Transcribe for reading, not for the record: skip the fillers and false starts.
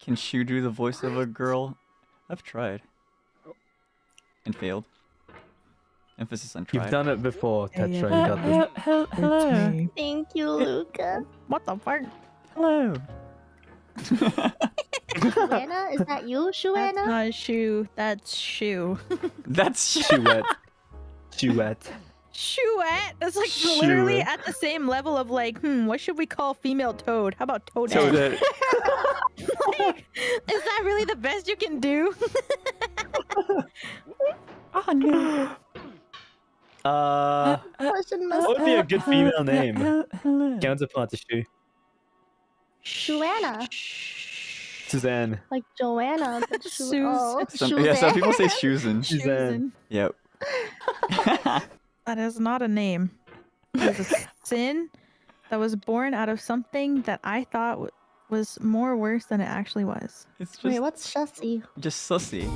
Can Shu do the voice of a girl? I've tried. And failed. Emphasis on tried. You've done it before, Petra. You yeah. got this. Hello. Me. Thank you, Luca. What the fuck? Hello. Shuana, is that you, That's Shuana? not Shu. That's Shu. That's Shu. Chouette. Chouette. Shuette? That's like Shu. literally at the same level of like, what should we call female toad? How about toadette? Toadette. Like, is that really the best you can do? Oh no. Question mark. What would be a good female name? Hello. Counterpart to Shu. Shuana. Suzanne. Like Joanna. But Suze. Oh, Some people say Susan. Suzanne. Yep. That is not a name. It was a sin that was born out of something that I thought was more worse than it actually was. It's Wait, just what's Shussy? sussy.